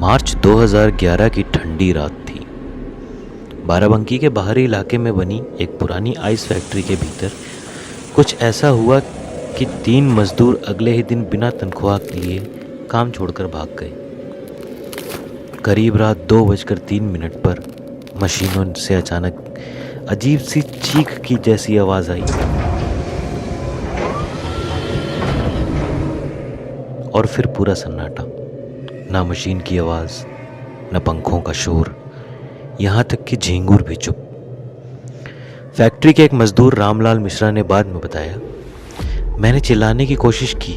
मार्च 2011 की ठंडी रात थी। बाराबंकी के बाहरी इलाके में बनी एक पुरानी आइस फैक्ट्री के भीतर कुछ ऐसा हुआ कि 3 मजदूर अगले ही दिन बिना तनख्वाह के लिए काम छोड़कर भाग गए। करीब रात 2:03 पर मशीनों से अचानक अजीब सी चीख की जैसी आवाज आई और फिर पूरा सन्नाटा। ना मशीन की आवाज, न पंखों का शोर, यहाँ तक कि झींगुर भी चुप। फैक्ट्री के एक मजदूर रामलाल मिश्रा ने बाद में बताया, मैंने चिल्लाने की कोशिश की,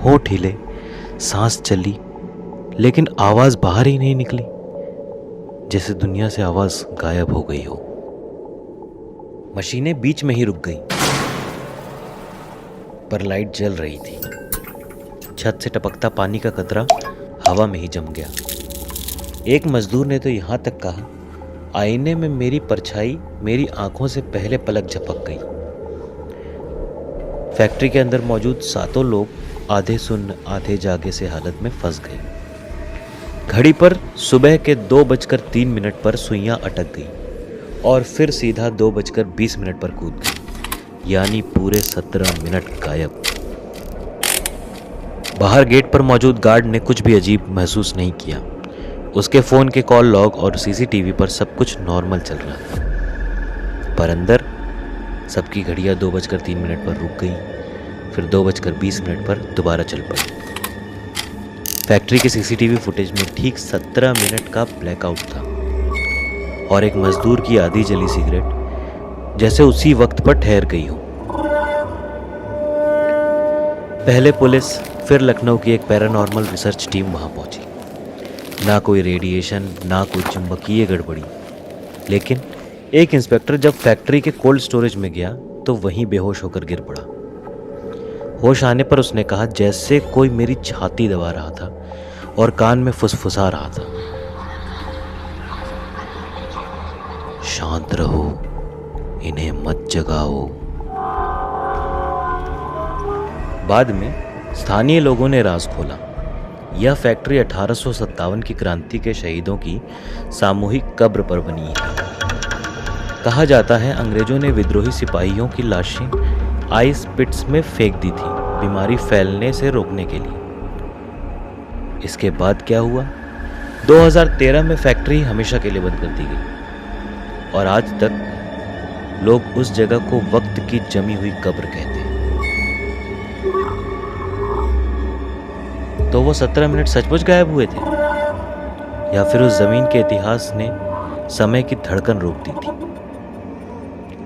होंठ हिले, सांस चली, लेकिन आवाज बाहर ही नहीं निकली, जैसे दुनिया से आवाज गायब हो गई हो। मशीनें बीच में ही रुक गईं, पर लाइट जल रही थी। छत से टपकता पानी का कतरा हवा में ही जम गया। एक मजदूर ने तो यहां तक कहा, आईने में मेरी परछाई मेरी आंखों से पहले पलक झपक गई। फैक्ट्री के अंदर मौजूद 7 लोग आधे सुन्न आधे जागे से हालत में फंस गए। घड़ी पर सुबह के 2:03 पर सुइयां अटक गई और फिर सीधा 2:20 पर कूद गई, यानी पूरे 17 मिनट गायब। बाहर गेट पर मौजूद गार्ड ने कुछ भी अजीब महसूस नहीं किया। उसके फ़ोन के कॉल लॉग और सीसीटीवी पर सब कुछ नॉर्मल चल रहा था, पर अंदर सबकी घड़ियां 2:03 पर रुक गई, फिर 2:20 पर दोबारा चल पड़ी। फैक्ट्री के सीसीटीवी फुटेज में ठीक 17 मिनट का ब्लैकआउट था और एक मजदूर की आधी जली सिगरेट जैसे उसी वक्त पर ठहर गई हो। पहले पुलिस, फिर लखनऊ की एक पैरानॉर्मल रिसर्च टीम वहां पहुंची। ना कोई रेडिएशन, ना कोई चुंबकीय गड़बड़ी, लेकिन एक इंस्पेक्टर जब फैक्ट्री के कोल्ड स्टोरेज में गया तो वहीं बेहोश होकर गिर पड़ा। होश आने पर उसने कहा, जैसे कोई मेरी छाती दबा रहा था और कान में फुसफुसा रहा था, शांत रहो, इन्हें मत जगाओ। बाद में स्थानीय लोगों ने राज खोला। यह फैक्ट्री 1857 की क्रांति के शहीदों की सामूहिक कब्र पर बनी है। कहा जाता है अंग्रेजों ने विद्रोही सिपाहियों की लाशें आइस पिट्स में फेंक दी थी, बीमारी फैलने से रोकने के लिए। इसके बाद क्या हुआ? 2013 में फैक्ट्री हमेशा के लिए बंद कर दी गई और आज तक लोग उस जगह को वक्त की जमी हुई कब्र कहते हैं। तो वो 17 मिनट सचमुच गायब हुए थे, या फिर उस जमीन के इतिहास ने समय की धड़कन रोक दी थी?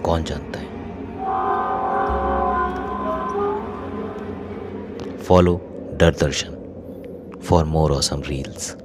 कौन जानता है। फॉलो डर दर्शन फॉर मोर ऑसम रील्स।